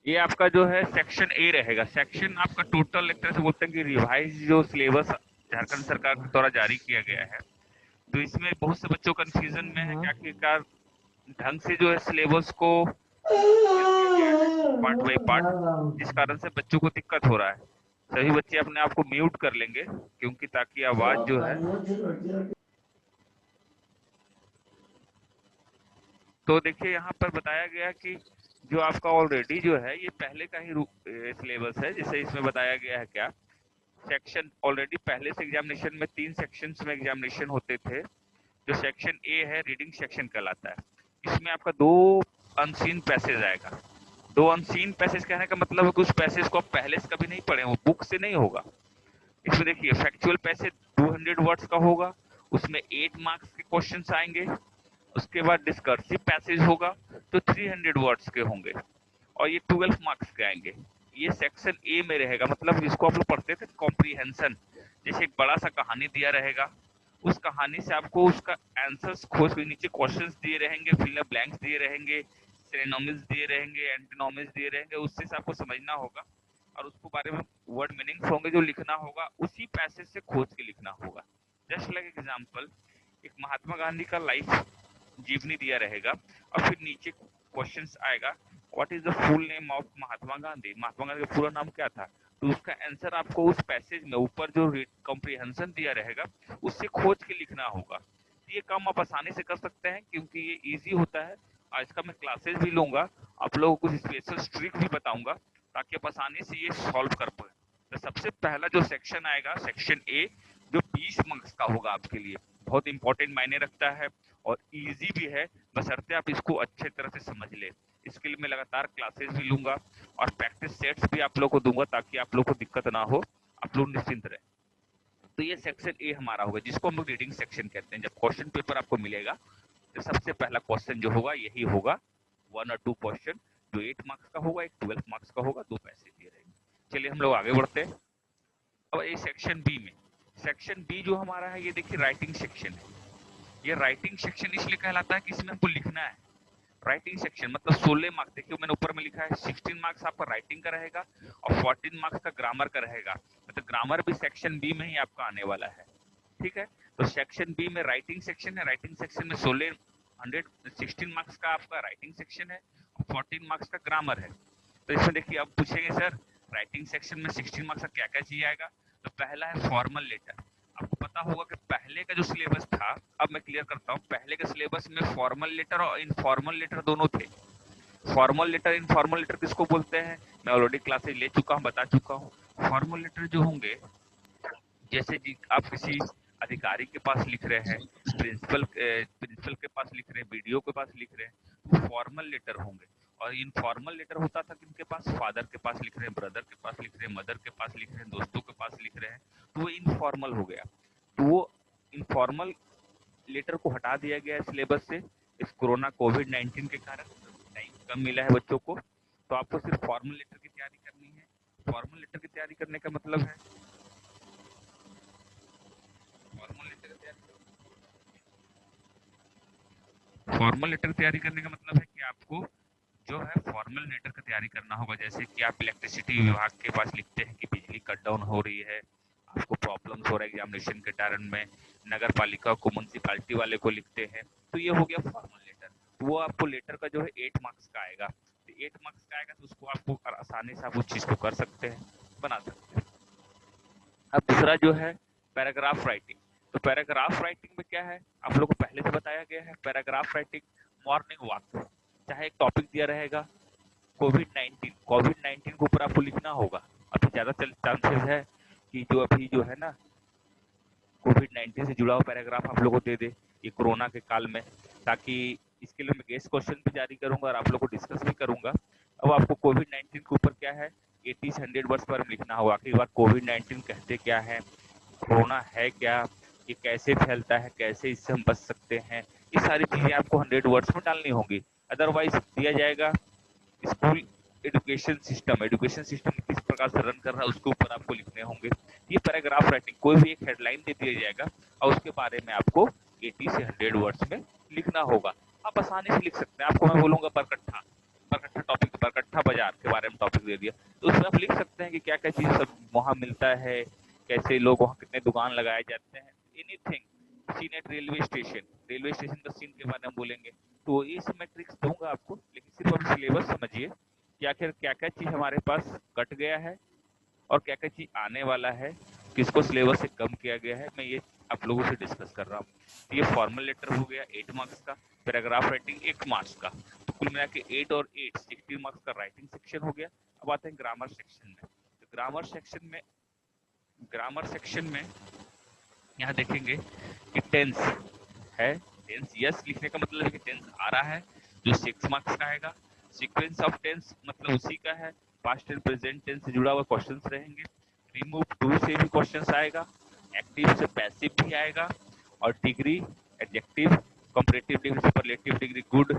ये आपका जो है सेक्शन ए रहेगा। सेक्शन आपका टोटल एक तरह से बोलते हैं कि रिवाइज जो सिलेबस झारखंड सरकार के द्वारा जारी किया गया है, तो इसमें बहुत से बच्चों कंफ्यूजन में है कि हाँ। आखिरकार ढंग से जो है सिलेबस को डिटेल किया गया है पार्ट बाई पार्ट, जिस कारण से बच्चों को दिक्कत हो रहा है। सभी बच्चे अपने आप को म्यूट कर लेंगे क्योंकि ताकि आवाज जो है, तो देखिए यहाँ पर बताया गया कि जो आपका ऑलरेडी जो है ये पहले का ही सिलेबस है। जैसे इसमें बताया गया है क्या, सेक्शन ऑलरेडी पहले से एग्जामिनेशन में 3 सेक्शंस में एग्जामिनेशन होते थे। जो सेक्शन ए है रीडिंग सेक्शन कहलाता है। इसमें आपका 2 अनसीन पैसेज आएगा। 2 अनसीन पैसेज कहने का मतलब है कि उस पैसेज को आप पहले से कभी नहीं पढ़े हो, बुक से नहीं होगा। इसमें देखिए फैक्चुअल पैसेज 200 वर्ड्स का होगा, उसमें 8 मार्क्स के क्वेश्चंस आएंगे। उसके बाद डिस्कर्सिव पैसेज होगा तो 300 वर्ड्स के होंगे और ये 12 मार्क्स के आएंगे। ये सेक्शन ए में रहेगा, मतलब जिसको आप लोग पढ़ते थे कॉम्प्रीहेंशन। जैसे एक बड़ा सा कहानी दिया रहेगा, उस कहानी से आपको उसका आंसर्स खोज के नीचे क्वेश्चंस दिए रहेंगे, फिलर ब्लैंक्स दिए रहेंगे, सिनोनिम्स दिए रहेंगे, एंटोनिम्स दिए रहेंगे, उससे से आपको समझना होगा और उसको बारे में वर्ड मीनिंग्स होंगे जो लिखना होगा, उसी पैसेज से खोज के लिखना होगा। जस्ट लाइक एग्जांपल, एक महात्मा गांधी का लाइफ जीवनी दिया रहेगा और फिर नीचे क्वेश्चंस आएगा, what is the full name of Mahatma Gandhi, Mahatma Gandhi का पूरा नाम क्या था। तो उसका आंसर आपको उस पैसेज में ऊपर जो कॉम्प्रिहेंशन दिया रहेगा उससे खोज के लिखना होगा। तो ये काम आप आसानी से कर सकते हैं क्योंकि ये इजी होता है। आज का मैं क्लासेस भी लूंगा, आप लोगों को कुछ स्पेशल ट्रिक भी बताऊंगा ताकि आप आसानी से ये सॉल्व कर पाए। तो सबसे पहला जो सेक्शन आएगा सेक्शन ए, जो 20 मार्क्स का होगा आपके लिए, बहुत इंपॉर्टेंट मायने रखता है और इजी भी है, बशर्ते आप इसको अच्छे तरह से समझ ले। इसके लिए मैं लगातार क्लासेस भी लूंगा और प्रैक्टिस सेट्स भी आप लोग को दूंगा ताकि आप लोग को दिक्कत ना हो, आप लोग निश्चिंत रहे। तो ये सेक्शन ए हमारा होगा जिसको हम लोग रीडिंग सेक्शन कहते हैं। जब क्वेश्चन पेपर आपको मिलेगा तो सबसे पहला क्वेश्चन जो होगा यही होगा, 1 और 2 क्वेश्चन, जो 8 मार्क्स का होगा, एक 12 मार्क्स का होगा, 2 पैसे दिए रहेंगे। चलिए हम लोग आगे बढ़ते हैं। अब ये सेक्शन बी में, सेक्शन बी जो हमारा है ये देखिए राइटिंग सेक्शन है। ये राइटिंग सेक्शन इसलिए कहलाता है कि इसमें हमको लिखना है। राइटिंग सेक्शन मतलब 16 मार्क्स, देखिए मैंने ऊपर में लिखा है 16 मार्क्स आपका राइटिंग का रहेगा और 14 मार्क्स का ग्रामर का रहेगा। मतलब ग्रामर भी सेक्शन बी में ही आपका आने वाला है। ठीक है, तो सेक्शन बी में राइटिंग सेक्शन है। राइटिंग सेक्शन में 16 मार्क्स का आपका राइटिंग सेक्शन है और 14 मार्क्स का ग्रामर है। तो इसमें देखिए अब पूछेंगे सर राइटिंग सेक्शन में 16 मार्क्स का क्या क्या चाहिए आएगा। तो पहला है फॉर्मल लेटर। आपको पता होगा कि पहले का जो सिलेबस था, अब मैं क्लियर करता हूँ, पहले के सिलेबस में फॉर्मल लेटर और इनफॉर्मल लेटर दोनों थे। फॉर्मल लेटर इनफॉर्मल लेटर किसको बोलते हैं मैं ऑलरेडी क्लासेज ले चुका हूँ, बता चुका हूँ। फॉर्मल लेटर जो होंगे, जैसे कि आप किसी अधिकारी के पास लिख रहे हैं, प्रिंसिपल के पास लिख रहे हैं, बीडीओ के पास लिख रहे हैं, वो फॉर्मल लेटर होंगे। और इनफॉर्मल लेटर होता था किनके पास, फादर के पास लिख रहे हैं, ब्रदर के पास लिख रहे हैं, मदर के पास लिख रहे हैं, दोस्तों के पास लिख रहे हैं, तो वो इनफॉर्मल हो गया। तो वो इनफॉर्मल लेटर को हटा दिया गया है सिलेबस से इस कोरोना कोविड-19 के कारण। टाइम कम मिला है बच्चों को, तो आपको सिर्फ फॉर्मल लेटर की तैयारी करनी है। फॉर्मल लेटर की तैयारी करने का मतलब है, फॉर्मल लेटर की तैयारी फॉर्मल लेटर तैयारी करने का मतलब है कि आपको जो है फॉर्मल लेटर की तैयारी करना होगा। जैसे कि आप इलेक्ट्रिसिटी विभाग के पास लिखते हैं कि बिजली कट डाउन हो रही है, आपको प्रॉब्लम्स हो रहा है एग्जामिनेशन के कारण में, नगर पालिका को म्यूनसिपालिटी वाले को लिखते हैं, तो ये हो गया फॉर्मल लेटर। तो वो आपको लेटर का जो है 8 मार्क्स का आएगा। तो 8 मार्क्स का आएगा तो उसको आपको आसानी से आप उस चीज को कर सकते हैं, बना सकते हैं। अब दूसरा जो है पैराग्राफ राइटिंग। तो पैराग्राफ राइटिंग में क्या है, आप लोगों को पहले से बताया गया है। पैराग्राफ राइटिंग मॉर्निंग वॉक, चाहे एक टॉपिक दिया रहेगा कोविड 19 के ऊपर आपको लिखना होगा। अभी ज्यादा चांसेस है कि जो अभी जो है ना कोविड 19 से जुड़ा हुआ पैराग्राफ आप लोगों को दे दे ये कोरोना के काल में, ताकि इसके लिए मैं गेस्ट क्वेश्चन भी जारी करूंगा और आप लोग को डिस्कस भी करूंगा। अब आपको कोविड 19 के ऊपर क्या है 80 से 100 वर्ड्स पर लिखना होगा। आखिर बार कोविड 19 कहते क्या है, कोरोना है क्या, ये कैसे फैलता है, कैसे इससे हम बच सकते हैं, ये सारी चीजें आपको 100 वर्ड्स में डालनी होंगी। अदरवाइज दिया जाएगा स्कूल एजुकेशन सिस्टम किस प्रकार से रन कर रहा है उसके ऊपर आपको लिखने होंगे। ये पैराग्राफ राइटिंग, कोई भी एक हेडलाइन दे दिया जाएगा और उसके बारे में आपको 80 से 100 वर्ड्स में लिखना होगा। आप आसानी से लिख सकते हैं। आपको मैं बोलूंगा बरकट्ठा, बरकट्ठा टॉपिक, बरकट्ठा कथा बाजार के बारे में टॉपिक दे दिया, तो उसमें आप लिख सकते हैं कि क्या क्या चीज़ सब वहाँ मिलता है, कैसे लोग वहाँ कितने दुकान लगाए जाते हैं, anything. Scene at railway station का सीन के बारे में बोलेंगे, तो ये सब मैं ट्रिक्स दूंगा आपको, लेकिन सिर्फ आप सिलेबस समझिए कि आखिर क्या क्या चीज़ हमारे पास कट गया है और क्या क्या चीज़ आने वाला है, किसको सिलेबस से कम किया गया है, मैं ये आप लोगों से डिस्कस कर रहा हूँ। ये फॉर्मल लेटर हो गया 8 मार्क्स का, पैराग्राफ राइटिंग 1 मार्क्स का, तो कुल मिला के 8 और 8 16 मार्क्स का राइटिंग सेक्शन हो गया। अब आते हैं ग्रामर सेक्शन में। तो ग्रामर सेक्शन में यहाँ देखेंगे कि टेंस है। टेंस यस लिखने का मतलब है कि टेंस आ रहा है, जो 6 मार्क्स का आएगा। सीक्वेंस ऑफ टेंस मतलब उसी का है, पास्ट एंड प्रेजेंट टेंस से जुड़ा हुआ क्वेश्चंस रहेंगे। रिमूव टू से भी क्वेश्चंस आएगा, एक्टिव से पैसिव भी आएगा, और degree adjective, comparative degree, superlative degree, good,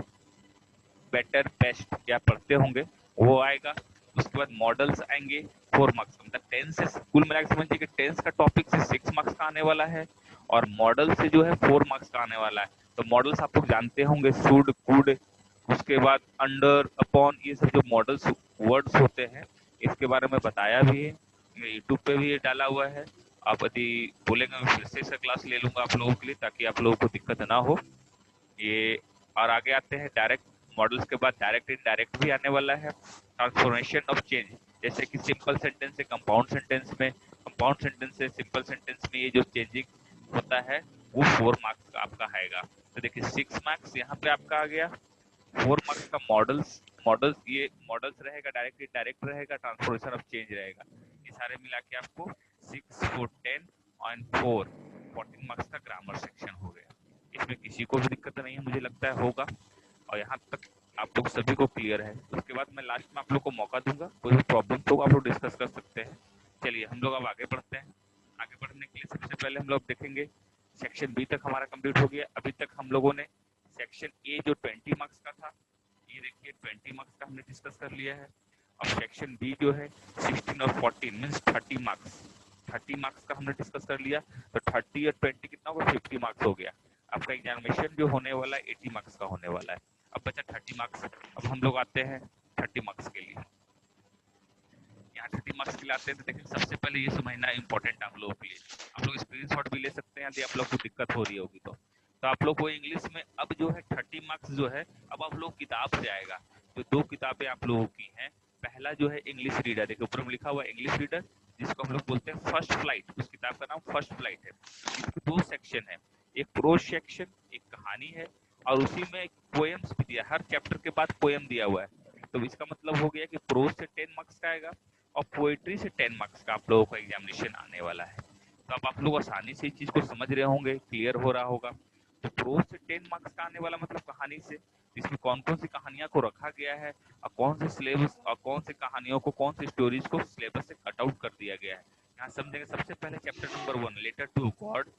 better, best क्या पढ़ते होंगे वो आएगा। उसके बाद मॉडल्स आएंगे 4 मार्क्स का, मतलब टेंस से कुल मिला के समझिए कि टेंस का टॉपिक से 6 मार्क्स का आने वाला है, और मॉडल से जो है 4 मार्क्स का आने वाला है। तो मॉडल्स आप लोग जानते होंगे, शुड, कुड, उसके बाद अंडर, अपॉन, ये सब जो मॉडल्स वर्ड्स होते हैं, इसके बारे में बताया भी है, यूट्यूब पे भी ये डाला हुआ है। आप यदि बोलेंगे मैं फिर से इसका क्लास ले लूंगा आप लोगों के लिए, ताकि आप लोगों को दिक्कत ना हो ये। और आगे आते हैं डायरेक्ट मॉडल्स के बाद डायरेक्ट इनडायरेक्ट भी आने वाला है। ट्रांसफॉर्मेशन ऑफ चेंज, जैसे कि सिंपल सेंटेंस से कंपाउंड सेंटेंस में, कंपाउंड सेंटेंस से सिंपल सेंटेंस में, ये जो चेंजिंग होता है वो 4 मार्क्स का आपका आएगा। तो देखिए 6 मार्क्स यहाँ पे आपका आ गया, 4 मार्क्स का मॉडल्स, ये मॉडल्स रहेगा, डायरेक्ट इनडायरेक्ट रहेगा, ट्रांसफॉर्मेशन ऑफ चेंज रहेगा। ये सारे मिला के आपको 6 4 10 और 4 14 मार्क्स का ग्रामर सेक्शन हो गया। इसमें किसी को भी दिक्कत नहीं है, मुझे लगता है होगा, और यहाँ तक आप लोग सभी को क्लियर है। उसके बाद मैं लास्ट में आप लोग को मौका दूंगा, कोई भी प्रॉब्लम तो आप लोग डिस्कस कर सकते हैं। चलिए हम लोग अब आगे बढ़ते हैं। आगे बढ़ने के लिए सबसे पहले हम लोग देखेंगे सेक्शन बी तक हमारा कंप्लीट हो गया। अभी तक हम लोगों ने सेक्शन ए जो 20 मार्क्स का था, ये देखिए 20 मार्क्स का हमने डिस्कस कर लिया है। अब सेक्शन बी जो है 16 और 14 मीन्स 30 मार्क्स, 30 मार्क्स का हमने डिस्कस कर लिया। तो 30 और 20 कितना होगा, 50 मार्क्स हो गया। आपका एग्जामिनेशन जो होने वाला है 80 मार्क्स का होने वाला है। अब बचा 30 मार्क्स। अब हम लोग आते हैं 30 मार्क्स के लिए। यहाँ 30 मार्क्स के लिए आते हैं तो देखिए सबसे पहले ये समझना इम्पोर्टेंट आप लोगों के लिए, आप लोग स्क्रीनशॉट भी ले सकते हैं यदि आप लोग को दिक्कत हो रही होगी तो आप लोग को इंग्लिश में अब जो है 30 मार्क्स जो है, अब आप लोग किताब से आएगा। जो 2 किताबें आप लोगों की हैं, पहला जो है इंग्लिश रीडर, देखिए ऊपर में लिखा हुआ है इंग्लिश रीडर, जिसको हम लोग बोलते हैं फर्स्ट फ्लाइट। उस किताब का नाम फर्स्ट फ्लाइट है। इसमें 2 सेक्शन है, एक प्रोज सेक्शन, एक कहानी है, और उसी में पोएम्स भी दिया, हर चैप्टर के बाद पोएम दिया हुआ है। तो इसका मतलब हो गया कि प्रोज से 10 मार्क्स का आएगा, और पोएट्री से 10 मार्क्स का आप लोगों का एग्जामिनेशन आने वाला है। तो अब आप लोग आसानी से इस चीज को समझ रहे होंगे, क्लियर हो रहा होगा। तो प्रोज से 10 मार्क्स का आने वाला मतलब कहानी से, इसमें कौन कौन सी कहानियां को रखा गया है, और कौन से सिलेबस और कौन सी कहानियों को, कौन सी स्टोरीज को सिलेबस से कट आउट कर दिया गया है, यहाँ समझेंगे। सबसे पहले chapter number 1 letter to God,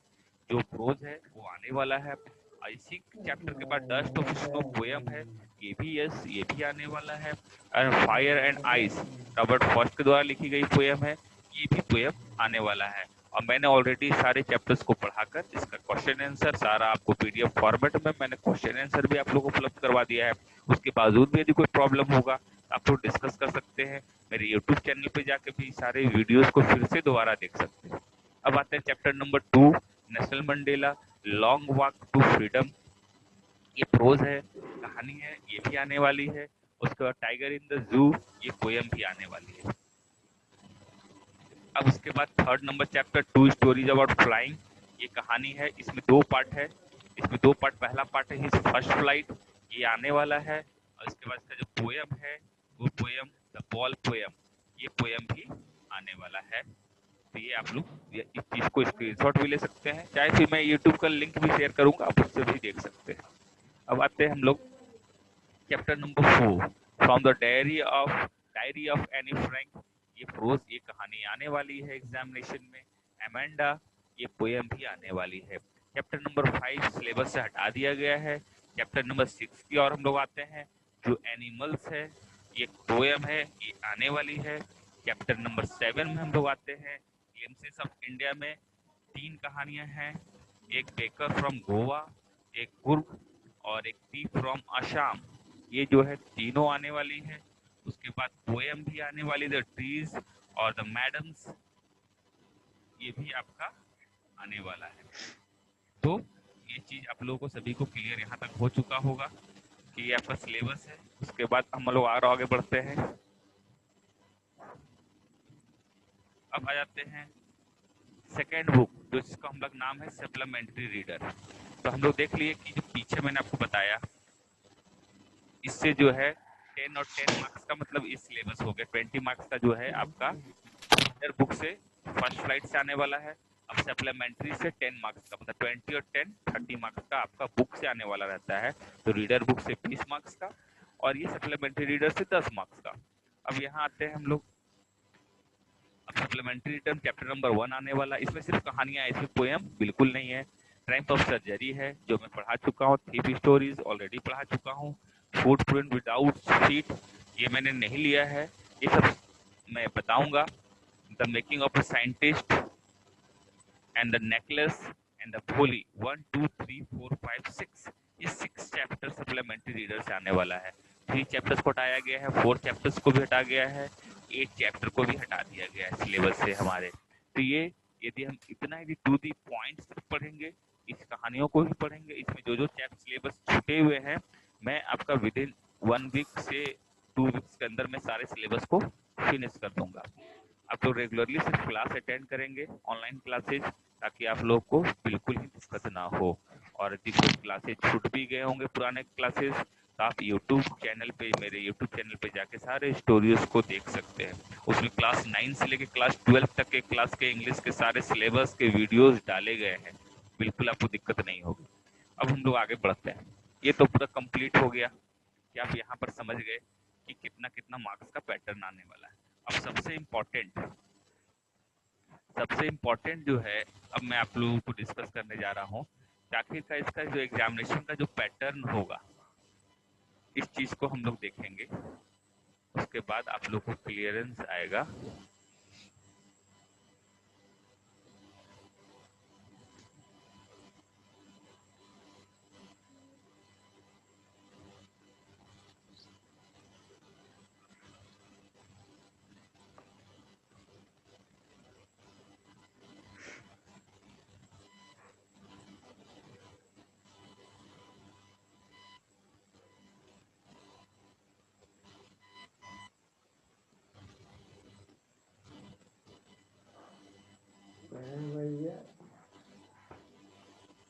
जो प्रोज है वो आने वाला है। इसी चैप्टर के बाद डस्ट ऑफ स्नो पोयम है, ये भी यस, ये भी आने वाला है। And fire and ice, Robert Frost के द्वारा लिखी गई पोयम है, ये भी पोयम आने वाला है। और मैंने ऑलरेडी सारे चैप्टर्स को पढ़ाकर इसका क्वेश्चन आंसर सारा आपको पीडीएफ फॉर्मेट में मैंने क्वेश्चन आंसर भी आप लोगों को उपलब्ध करवा दिया है। उसके बावजूद भी यदि कोई प्रॉब्लम होगा आप लोग डिस्कस कर सकते हैं, मेरे यूट्यूब चैनल पे जाके भी सारे वीडियोस को फिर से दोबारा देख सकते हैं। अब आते हैं chapter number 2 Nelson Mandela long walk to freedom, ये प्रोज है, कहानी है, ये भी आने वाली है। उसके बाद टाइगर इन द जू, ये पोयम भी आने वाली है। अब उसके बाद third number chapter 2 stories about flying, ये कहानी है, इसमें 2 पार्ट है। इसमें 2 पार्ट, पहला पार्ट है हिज फर्स्ट फ्लाइट, ये आने वाला है। और इसके बाद इसका जो पोयम है वो पोयम द बॉल पोयम, ये पोयम भी आने वाला है। तो ये आप लोग इस चीज को स्क्रीनशॉट भी ले सकते हैं, चाहे फिर मैं यूट्यूब का लिंक भी शेयर करूंगा, आप उससे भी देख सकते हैं। अब आते हैं हम लोग chapter number 4 from the diary of Anne Frank, ये प्रोज, ये कहानी आने वाली है एग्जामिनेशन में। एमेंडा, ये पोयम भी आने वाली है। चैप्टर नंबर 5 सिलेबस से हटा दिया गया है। चैप्टर नंबर 6 की और हम लोग आते हैं, जो एनिमल्स है, ये पोयम है, ये आने वाली है। चैप्टर नंबर 7 में हम लोग आते हैं, ग्लिम्पसेस ऑफ इंडिया में 3 कहानियां हैं, एक बेकर फ्रॉम गोवा, एक कुर्ग, और एक थीफ फ्रॉम आसाम, ये जो है तीनों आने वाली है। उसके बाद पोएम भी आने वाली, द ट्रीज और द मैडम्स, ये भी आपका आने वाला है। तो ये चीज आप लोगों को सभी को क्लियर यहाँ तक हो चुका होगा कि ये आपका सिलेबस है। उसके बाद हम लोग और आगे बढ़ते हैं। अब आ जाते हैं सेकेंड बुक, जो जिसका हम लोग नाम है सप्लीमेंट्री रीडर। तो हम लोग देख लिए कि जो पीछे मैंने आपको बताया, इससे जो है 10 और 10 मार्क्स का मतलब इस सिलेबस हो गया। 20 मार्क्स का जो है आपका रीडर बुक से फर्स्ट फ्लाइट से आने वाला है। अब सप्लीमेंट्री से 10 मार्क्स का मतलब 20 और 10 30 मार्क्स का आपका बुक से आने वाला रहता है। तो रीडर बुक से 20 मार्क्स का और ये सप्लीमेंट्री रीडर से 10 मार्क्स का। अब यहाँ आते हैं हम लोग, अब सप्लीमेंट्री रिटर्न चैप्टर नंबर 1 आने वाला। इसमें सिर्फ कहानियां, इसमें पोएम बिल्कुल नहीं है। ट्रायम्फ ऑफ सर्जरी है जो मैं पढ़ा चुका हूँ, थीफ स्टोरीज ऑलरेडी पढ़ा चुका हूँ, फुटप्रिंट विदाउट सीट ये मैंने नहीं लिया है, ये सब मैं बताऊंगा। The making of a scientist and the necklace and the Holi 1 2 3 4 5 6, ये 6 चैप्टर सप्लीमेंट्री रीडर से आने वाला है। 3 चैप्टर्स को हटाया गया है, 4 चैप्टर्स को भी हटा गया है, 8 चैप्टर को भी हटा दिया गया है सिलेबस से हमारे। तो ये यदि हम इतना ही टू दी पॉइंट्स पढ़ेंगे, इस कहानियों को ही पढ़ेंगे, इसमें जो जो चैप्टर सिलेबस छूटे हुए हैं, मैं आपका विद इन 1 वीक से 2 वीक्स के अंदर मैं सारे सिलेबस को फिनिश कर दूंगा। आप लोग रेगुलरली सिर्फ क्लास अटेंड करेंगे, ऑनलाइन क्लासेज, ताकि आप लोग को बिल्कुल ही दिक्कत ना हो। और यदि कोई क्लासेज छूट भी गए होंगे पुराने क्लासेज, तो आप यूट्यूब चैनल पे, मेरे यूट्यूब चैनल पे जाके सारे स्टोरीज को देख सकते हैं। उसमें क्लास 9 से लेके क्लास 12 तक के क्लास के इंग्लिश के सारे सिलेबस के वीडियोस डाले गए हैं, बिल्कुल आपको दिक्कत नहीं होगी। अब हम लोग आगे बढ़ते हैं। ये तो पूरा कंप्लीट हो गया कि आप यहाँ पर समझ गए कि कितना कितना मार्क्स का पैटर्न आने वाला है। अब सबसे इम्पोर्टेंट जो है, अब मैं आप लोगों को डिस्कस करने जा रहा हूँ कि आखिर का इसका जो एग्जामिनेशन का जो पैटर्न होगा, इस चीज को हम लोग देखेंगे। उसके बाद आप लोग को क्लियरेंस आएगा।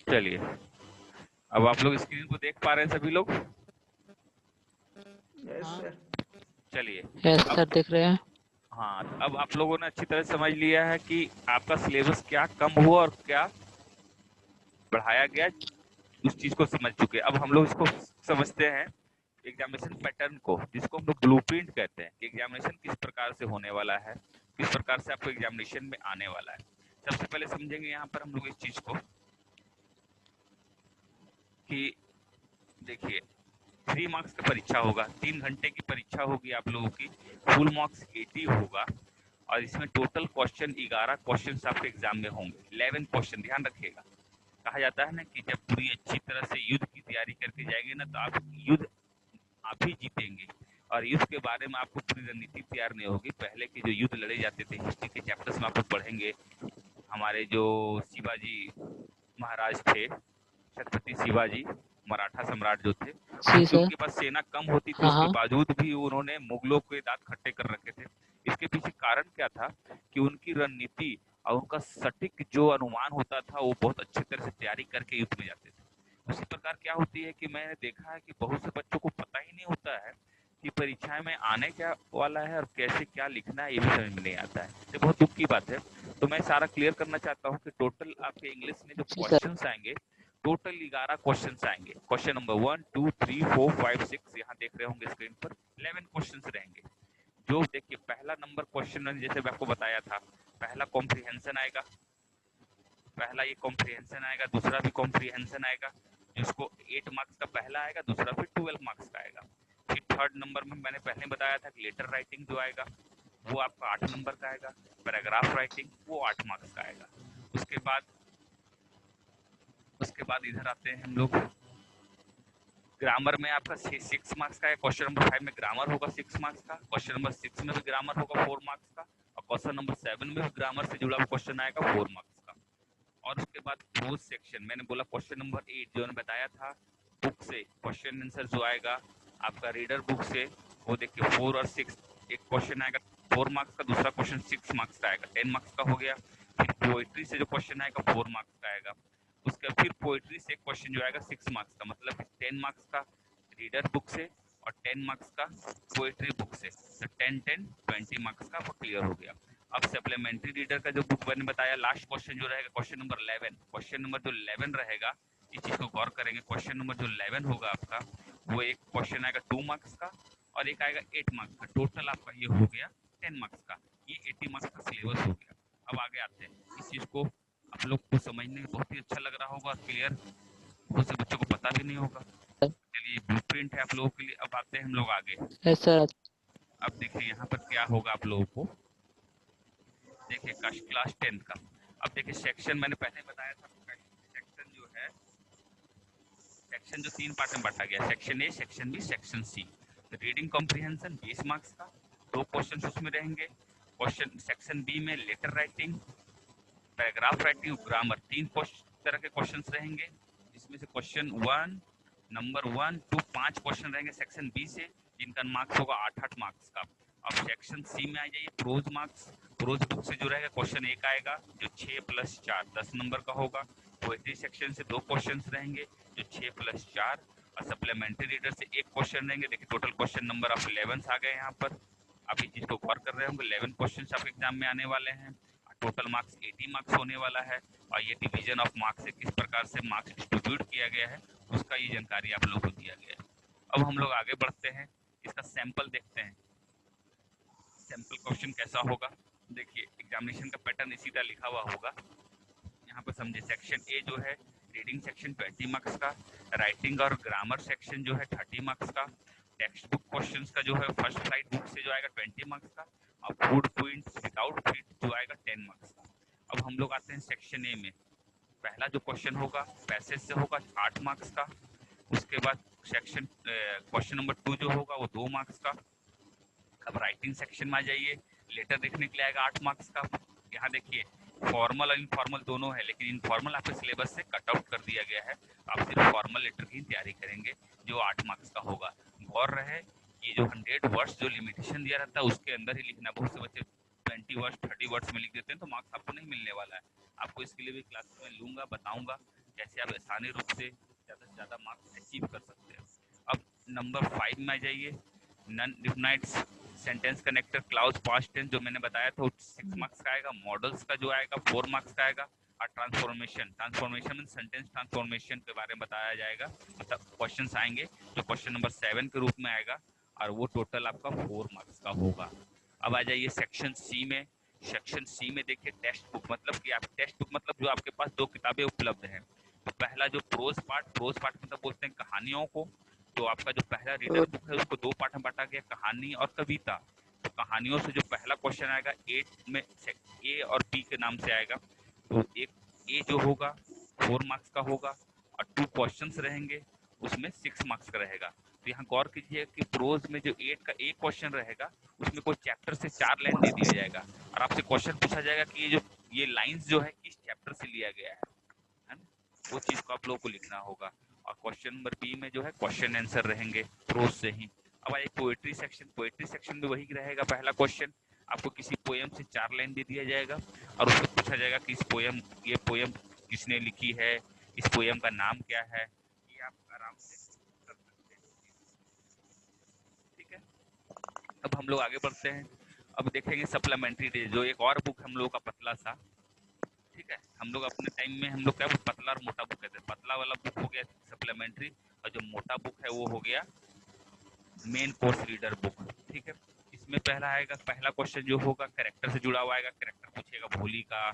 चलिए, अब आप लोग स्क्रीन को देख पा रहे हैं सभी लोग? चलिए, यस सर, देख रहे हैं। हाँ, अब आप लोगों ने अच्छी तरह समझ लिया है कि आपका सिलेबस क्या कम हुआ और क्या बढ़ाया गया, उस चीज को समझ चुके हैं। अब हम लोग इसको समझते हैं एग्जामिनेशन पैटर्न को, जिसको हम लोग ब्लूप्रिंट कहते हैं कि एग्जामिनेशन किस प्रकार से होने वाला है, किस प्रकार से आपको एग्जामिनेशन में आने वाला है। सबसे पहले समझेंगे यहाँ पर हम लोग इस चीज को कि देखिए 3 मार्क्स की परीक्षा होगा, 3 घंटे की परीक्षा होगी आप लोगों की, फुल मार्क्स 80 होगा और इसमें टोटल क्वेश्चन 11 क्वेश्चन आपके एग्जाम में होंगे। 11 क्वेश्चन, ध्यान रखिएगा। कहा जाता है ना कि जब पूरी अच्छी तरह से युद्ध की तैयारी करके जाएंगे ना, तो आप युद्ध आप ही जीतेंगे। और युद्ध के बारे में आपको पूरी रणनीति तैयार नहीं होगी। पहले के जो युद्ध लड़े जाते थे, हिस्ट्री के चैप्टर्स में आपको पढ़ेंगे। हमारे जो शिवाजी महाराज थे, छत्रपति शिवाजी, मराठा सम्राट जो थे, जी सर। उनके पास सेना कम होती थी, हाँ उसके हाँ। बावजूद भी उन्होंने मुगलों के दांत खट्टे कर रखे थे। इसके पीछे कारण क्या था कि उनकी रणनीति और उनका सटीक जो अनुमान होता था, वो बहुत अच्छी तरह से तैयारी करके युद्ध में जाते थे। उसी प्रकार क्या होती है कि मैंने देखा है कि बहुत से बच्चों को पता ही नहीं होता है कि परीक्षाएं में आने क्या वाला है और कैसे क्या लिखना है, ये भी समझ में नहीं आता है। ये बहुत दुख की बात है। तो मैं सारा क्लियर करना चाहता हूँ कि टोटल आपके इंग्लिश में जो जी सर। क्वेश्चंस आएंगे, टोटल 11 क्वेश्चंस आएंगे। क्वेश्चन नंबर 1 2 3 4 5 6, यहाँ देख रहे होंगे स्क्रीन पर 11 क्वेश्चंस रहेंगे। जो देखिए पहला नंबर क्वेश्चन मैंने जैसे मैं आपको बताया था, पहला कॉम्प्रिहेंशन आएगा, पहला ये कॉम्प्रिहेंशन आएगा, दूसरा भी कॉम्प्रिहेंशन आएगा, जिसको 8 मार्क्स का पहला आएगा, दूसरा फिर 12 मार्क्स का आएगा। फिर थर्ड नंबर में मैंने पहले बताया था कि लेटर राइटिंग जो आएगा वो आपका 8 नंबर का आएगा, पैराग्राफ राइटिंग वो 8 मार्क्स का आएगा। उसके बाद इधर आते हैं हम लोग, ग्रामर में आपका 6 मार्क्स का है, क्वेश्चन नंबर 5 में ग्रामर होगा 6 मार्क्स का, क्वेश्चन नंबर 6 में भी ग्रामर होगा 4 मार्क्स का, और क्वेश्चन नंबर 7 में भी ग्रामर से जुड़ा हुआ क्वेश्चन आएगा 4 मार्क्स का। और उसके बाद प्रोज सेक्शन, मैंने बोला क्वेश्चन नंबर 8 जो मैंने बताया था बुक से क्वेश्चन आंसर जो आएगा आपका रीडर बुक से, वो देखिए 4 और 6, एक क्वेश्चन आएगा 4 मार्क्स का, दूसरा क्वेश्चन 6 मार्क्स का आएगा, 10 मार्क्स का हो गया। फिर पोएट्री से जो क्वेश्चन आएगा 4 मार्क्स का आएगा, उसके फिर पोएट्री से क्वेश्चन जो आएगा 6 मार्क्स का, मतलब 10 मार्क्स का रीडर बुक से और 10 मार्क्स का पोएट्री बुक से, तो 10 20 मार्क्स का वो क्लियर हो गया। अब सप्लीमेंट्री रीडर का जो बुक मैंने बताया, लास्ट क्वेश्चन जो रहेगा क्वेश्चन नंबर 11, क्वेश्चन नंबर जो 11 रहेगा, इस चीज को गौर करेंगे, क्वेश्चन नंबर जो 11 होगा आपका, वो एक क्वेश्चन आएगा 2 मार्क्स का और एक आएगा 8 मार्क्स का, टोटल आपका ये हो गया 10 मार्क्स का, ये 80 मार्क्स का सिलेबस हो गया। अब आगे आते हैं, इस चीज को आप लोग को समझने में बहुत ही अच्छा लग रहा होगा, क्लियर, बहुत से बच्चों को पता भी नहीं होगा। चलिए ब्लूप्रिंट है आप लोगों के लिए। अब आते हैं हम लोग आगे। Yes sir. अब देखिए यहाँ पर क्या होगा आप लोगों को, देखिए क्लास 10 का। अब देखिए सेक्शन मैंने पहले बताया था, सेक्शन जो है, सेक्शन जो 3 पार्ट में बांटा गया, section A, section B, section C. Reading comprehension 20 marks का, 2 क्वेश्चन उसमें रहेंगे। क्वेश्चन सेक्शन बी में letter writing, paragraph writing, grammar, 3 तरह के क्वेश्चन रहेंगे, जिसमें से क्वेश्चन 1 नंबर 1 टू 5 क्वेश्चन रहेंगे सेक्शन बी से, जिनका मार्क्स होगा 8-8 मार्क्स का। अब सेक्शन सी में आ जाइए, प्रोज मार्क्स, प्रोज बुक से जो रहेगा क्वेश्चन 1 आएगा जो 6 + 4 10 नंबर का होगा। पोएट्री सेक्शन से 2 क्वेश्चन रहेंगे जो 6 + 4, और सप्लीमेंट्री रीडर से 1 क्वेश्चन रहेंगे। देखिए टोटल क्वेश्चन नंबर ऑफ 11 आ गए यहाँ पर, आप इस चीज को गौर कर रहे होंगे, 11 क्वेश्चन आपके एग्जाम में आने वाले हैं, टोटल मार्क्स 80 मार्क्स होने वाला है। और ये डिवीजन ऑफ मार्क्स से किस प्रकार से मार्क्स डिस्ट्रीब्यूट किया गया है उसका ये जानकारी आप लोगों को दिया गया है। अब हम लोग आगे बढ़ते हैं, इसका सैंपल देखते हैं, सैंपल क्वेश्चन कैसा होगा। देखिए एग्जामिनेशन का पैटर्न इसी तरह लिखा हुआ होगा, यहाँ पर समझे। सेक्शन ए जो है रीडिंग सेक्शन 20 मार्क्स का, राइटिंग और ग्रामर सेक्शन जो है 30 मार्क्स का, टेक्स्ट बुक क्वेश्चंस का जो है फर्स्ट फ्लाइट बुक से जो आएगा 20 मार्क्स का, और फूड प्रिंट्स विदाउट फिट जो आएगा 10 मार्क्स का। अब हम लोग आते हैं सेक्शन ए में, पहला जो क्वेश्चन होगा पैसेज से होगा 8 मार्क्स का, उसके बाद सेक्शन क्वेश्चन नंबर 2 जो होगा वो 2 मार्क्स का। अब राइटिंग सेक्शन में आ जाइए, लेटर देखने के लिए आएगा 8 मार्क्स का। यहाँ देखिए फॉर्मल और इनफॉर्मल दोनों है, लेकिन इनफॉर्मल आपके सिलेबस से कट आउट कर दिया गया है, आप सिर्फ फॉर्मल लेटर की तैयारी करेंगे जो 8 मार्क्स का होगा। गौर रहे कि जो 100 वर्ड्स जो लिमिटेशन दिया रहता है उसके अंदर ही लिखना, बहुत से बच्चे 20 वर्ड्स 30 वर्ड्स में लिख देते हैं, तो मार्क्स आपको नहीं मिलने वाला है। आपको इसके लिए भी क्लास में लूंगा, बताऊंगा कैसे आप आसानी रूप से ज़्यादा से ज़्यादा मार्क्स अचीव कर सकते हैं। अब नंबर 5 में आ जाइए, non definites sentence connector clause past tense जो मैंने बताया था 6 मार्क्स का आएगा, मॉडल्स का जो आएगा 4 मार्क्स का आएगा, और ट्रांसफॉर्मेशन, ट्रांसफॉर्मेशन में सेंटेंस ट्रांसफॉर्मेशन के बारे में बताया जाएगा, मतलब क्वेश्चंस आएंगे जो क्वेश्चन नंबर 7 के रूप में आएगा, और वो टोटल आपका 4 मार्क्स का होगा। अब आ जाइए सेक्शन सी में, सेक्शन सी में देखिए टेक्स्ट बुक, मतलब कि आप टेक्स्ट बुक मतलब जो आपके पास 2 किताबें उपलब्ध हैं। तो पहला जो प्रोज पार्ट मतलब बोलते हैं कहानियों को, तो आपका जो पहला रीडर बुक है उसको 2 पार्ट में बांटा गया, कहानी और कविता। तो कहानियों से जो पहला क्वेश्चन आएगा 8 में ए और बी के नाम से आएगा, तो एक ए जो होगा 4 मार्क्स का होगा, और 2 क्वेश्चंस रहेंगे उसमें 6 मार्क्स का रहेगा। तो यहाँ गौर कीजिए कि प्रोज में जो 8 का एक क्वेश्चन रहेगा उसमें कोई चैप्टर से 4 लाइन दे दिया जाएगा, और आपसे क्वेश्चन पूछा जाएगा कि ये लाइंस जो है किस चैप्टर से लिया गया है ना, वो चीज को आप लोगों को लिखना होगा। और क्वेश्चन नंबर बी में जो है क्वेश्चन आंसर रहेंगे प्रोज से ही। अब आइए पोएट्री सेक्शन, पोएट्री सेक्शन में वही रहेगा, पहला क्वेश्चन आपको किसी पोयम से 4 लाइन दे दिया जाएगा, और उससे पूछा जाएगा कि ये पोयम किसने लिखी है, इस पोयम का नाम क्या है, ये आप आराम से कर सकते हैं। ठीक है, अब हम लोग आगे बढ़ते हैं। अब देखेंगे सप्लीमेंट्री डे, जो एक और बुक हम लोगों का पतला सा, ठीक है, हम लोग अपने टाइम में हम लोग क्या पतला और मोटा बुक कहते हैं, पतला वाला बुक हो गया सप्लीमेंट्री, और जो मोटा बुक है वो हो गया मेन कोर्स रीडर बुक। ठीक है, इसमें पहला आएगा, पहला क्वेश्चन जो होगा कैरेक्टर से जुड़ा हुआ आएगा, कैरेक्टर पूछेगा भोली का,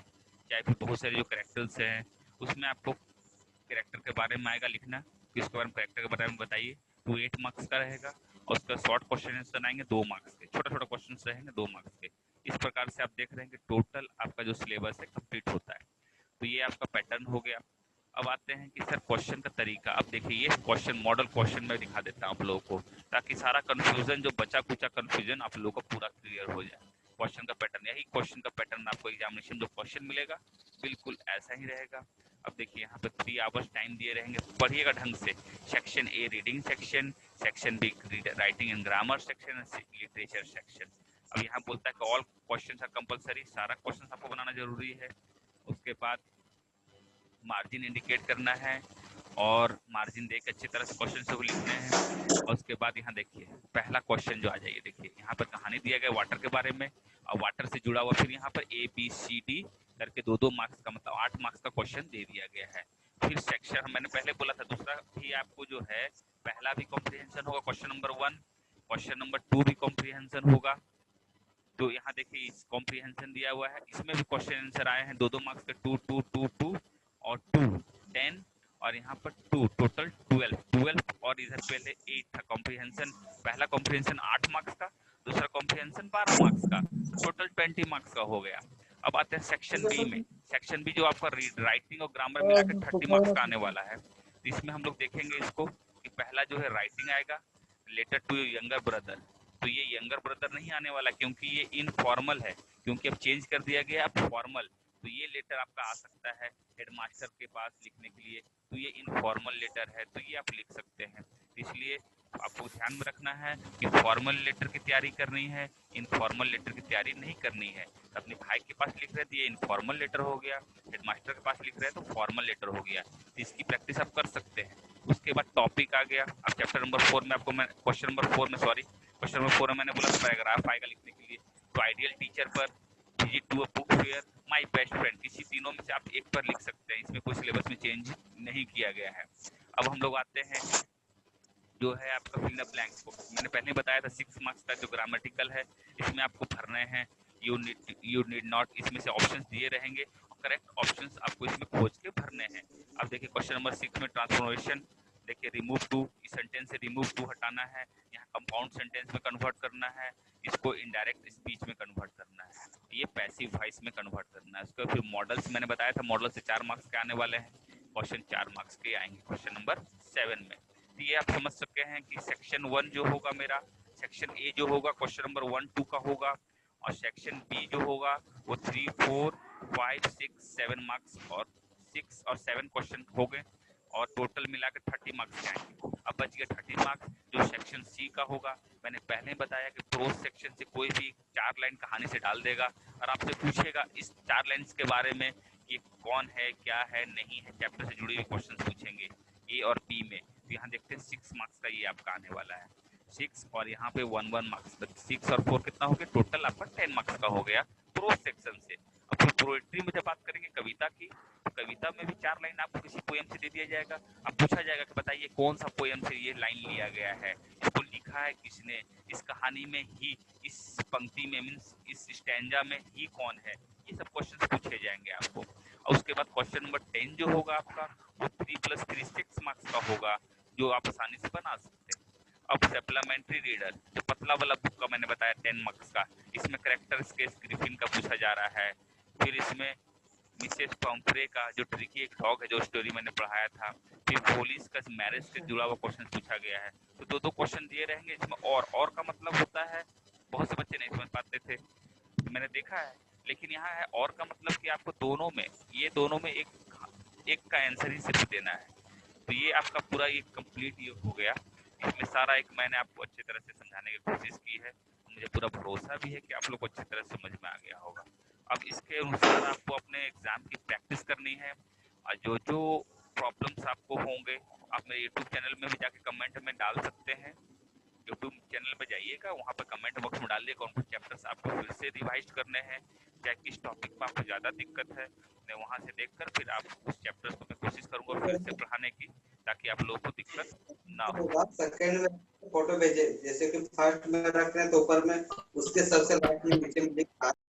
चाहे फिर बहुत सारे जो कैरेक्टर्स हैं उसमें आपको कैरेक्टर के बारे में आएगा लिखना कि उसके बारे में, कैरेक्टर के बारे में बताइए, तो 8 मार्क्स का रहेगा। और उसका शॉर्ट क्वेश्चन आंसर आएंगे 2 मार्क्स के, छोटा छोटा क्वेश्चन रहेंगे 2 मार्क्स के। इस प्रकार से आप देख रहे हैं कि टोटल आपका जो सिलेबस है कंप्लीट होता है। तो ये आपका पैटर्न हो गया। अब आते हैं कि सर क्वेश्चन का तरीका। अब देखिए ये क्वेश्चन मॉडल क्वेश्चन में दिखा देता हूँ आप लोगों को, ताकि सारा कंफ्यूजन जो बचा कुचा कंफ्यूजन आप लोगों को पूरा क्लियर हो जाए। क्वेश्चन का पैटर्न, यही क्वेश्चन का पैटर्न आपको एग्जामिनेशन जो क्वेश्चन मिलेगा बिल्कुल ऐसा ही रहेगा। अब देखिए यहाँ पे 3 आवर्स टाइम दिए रहेंगे, पढ़िएगा ढंग से। Section A reading section, section be writing and grammar section, literature section. अब यहाँ बोलता है कि ऑल क्वेश्चन आर कंपलसरी, सारा क्वेश्चन आपको बनाना जरूरी है। उसके बाद मार्जिन इंडिकेट करना है और मार्जिन देख अच्छी तरह से क्वेश्चन को लिखने हैं। और उसके बाद यहाँ देखिए पहला क्वेश्चन जो आ जाइए, देखिए यहाँ पर कहानी दिया गया वाटर के बारे में और वाटर से जुड़ा हुआ फिर यहाँ पर ABCD करके 2-2 मार्क्स का मतलब 8 मार्क्स का क्वेश्चन दे दिया गया है। फिर सेक्शन मैंने पहले बोला था दूसरा भी आपको जो है, पहला भी कॉम्प्रिहेंशन होगा क्वेश्चन नंबर 1, क्वेश्चन नंबर 2 भी कॉम्प्रिहेंशन होगा। तो यहाँ देखिए इस कॉम्प्रिहेंशन दिया हुआ है, इसमें भी क्वेश्चन आंसर आए हैं 2-2 मार्क्स के, 2 2 2 2 और 2 10 और यहाँ पर 2 टोटल 12 और इधर पहले 8 था कॉम्प्रिहेंशन। पहला कॉम्प्रिहेंशन 8 मार्क्स का, दूसरा कॉम्प्रिहेंशन 12 मार्क्स का, टोटल 20 मार्क्स का हो गया। अब आते हैं सेक्शन बी में। सेक्शन बी जो आपका राइटिंग और ग्रामर मिला के 30 मार्क्स का आने वाला है। तो इसमें हम लोग देखेंगे इसको कि पहला जो है राइटिंग आएगा, लेटर टू यंगर ब्रदर। तो ये यंगर ब्रदर नहीं आने वाला क्योंकि ये इनफॉर्मल है, क्योंकि अब चेंज कर दिया गया अब फॉर्मल। तो ये लेटर आपका आ सकता है हेडमास्टर के पास लिखने के लिए, तो ये इनफॉर्मल लेटर है, तो ये आप लिख सकते हैं। इसलिए आपको ध्यान में रखना है कि फॉर्मल लेटर की तैयारी करनी है, इनफॉर्मल लेटर की तैयारी नहीं करनी है। अपने भाई के पास लिख रहे थे ये इनफॉर्मल लेटर हो गया, हेडमास्टर के पास लिख रहे हैं तो फॉर्मल लेटर हो गया। तो इसकी प्रैक्टिस आप कर सकते हैं। उसके बाद टॉपिक आ गया। अब चैप्टर नंबर 4 में आपको मैं क्वेश्चन नंबर 4 में मैंने बोला पैराग्राफ आएगा लिखने के लिए। तो आइडियल टीचर पर, visit to a book fair, my best friend, इसी तीनों में से आप एक पर लिख सकते हैं। इसमें कोई सिलेबस में चेंज नहीं किया गया है। अब हम लोग आते हैं जो है आपका फिल द ब्लैंक्स को। मैंने पहले बताया था 6 मार्क्स का जो ग्रामेटिकल है इसमें आपको भरने हैं। यू नीड नॉट, इसमें से ऑप्शंस दिए रहेंगे, करेक्ट ऑप्शंस आपको इसमें खोज के भरने हैं। अब देखिए क्वेश्चन नंबर 6 में ट्रांसफॉर्मेशन, देखिए रिमूव टू, इस सेंटेंस से रिमूव टू हटाना है, यहाँ कंपाउंड सेंटेंस में कन्वर्ट करना है, इसको इनडायरेक्ट स्पीच में कन्वर्ट करना है, ये पैसिव वॉइस में कन्वर्ट करना है। उसके फिर मॉडल्स मैंने बताया था, मॉडल से 4 मार्क्स के आने वाले हैं, क्वेश्चन 4 मार्क्स के आएंगे क्वेश्चन नंबर 7 में। तो ये आप समझ सकते हैं कि सेक्शन 1 जो होगा मेरा, सेक्शन ए जो होगा क्वेश्चन नंबर 1 2 का होगा, और सेक्शन बी जो होगा वो 3 4 5 6 7 मार्क्स और 6 और 7 क्वेश्चन हो गए और टोटल मिलाकर 30 मार्क्स के आएंगे। अब बच गया 30 मार्क्स जो सेक्शन सी का होगा। मैंने पहले बताया कि प्रोज सेक्शन से कोई भी 4 लाइन कहानी से डाल देगा और आपसे पूछेगा इस 4 लाइन्स के बारे में कि कौन है, क्या है, नहीं है, चैप्टर से जुड़े हुए क्वेश्चन पूछेंगे ए और बी में। तो यहाँ देखते हैं 6 मार्क्स का ये आपका आने वाला है, 6 और यहाँ पे 1 मार्क्स, 6 और 4 कितना हो गया, टोटल आपका 10 मार्क्स का हो गया प्रोज सेक्शन से। अब फिर पोएट्री में जब बात करेंगे कविता की, तो कविता में भी 4 लाइन आपको किसी पोएम से दे दिया जाएगा। अब पूछा जाएगा कि बताइए कौन सा पोएम से ये लाइन लिया गया है, इसको लिखा है किसने, इस कहानी में ही, इस पंक्ति में मीन्स इस स्टैंजा में ही कौन है, ये सब क्वेश्चन पूछे जाएंगे आपको। और उसके बाद क्वेश्चन नंबर 10 जो होगा आपका वो 3 + 3 6 मार्क्स का होगा, जो आप आसानी से बना सकते हैं। अब सप्लीमेंट्री रीडर जो पतला वाला बुक का मैंने बताया 10 मार्क्स का, इसमें करेक्टर स्केच ग्रिफिन का पूछा जा रहा है। फिर इसमें मिसेस पम्फ्रे का जो ट्रिकी एक डॉग है जो स्टोरी मैंने पढ़ाया था। फिर पुलिस का मैरिज से जुड़ा हुआ क्वेश्चन पूछा गया है। तो 2-2 क्वेश्चन दिए रहेंगे इसमें। और का मतलब होता है बहुत से बच्चे नहीं समझ पाते थे, तो मैंने देखा है, लेकिन यहाँ है और का मतलब कि आपको दोनों में, ये दोनों में एक का आंसर ही सिर्फ देना है। तो ये आपका पूरा ये कंप्लीट ये हो गया। इसमें सारा एक मैंने आपको अच्छी तरह से समझाने की कोशिश की है, मुझे पूरा भरोसा भी है कि आप लोग को अच्छी तरह समझ में आ गया होगा। अब इसके अनुसार आपको अपने एग्जाम की प्रैक्टिस करनी है और जो जो प्रॉब्लम्स आपको होंगे आप मेरे यूट्यूब चैनल में भी जाके कमेंट में डाल सकते हैं। यूट्यूब चैनल पे जाइएगा, वहाँ पर कमेंट बॉक्स में डालिए कौन कौन चैप्टर्स आपको फिर से रिवाइज करने हैं, चाहे किस टॉपिक पर आपको ज़्यादा दिक्कत है। मैं वहाँ से देखकर फिर आप उस चैप्टर्स को मैं कोशिश करूँगा फिर से पढ़ाने की, ताकि आप लोगों को दिक्कत ना हो। सेकंड में फोटो भेजे, जैसे कि फर्स्ट में रख रहे हैं तो ऊपर में उसके सबसे लास्ट में नीचे में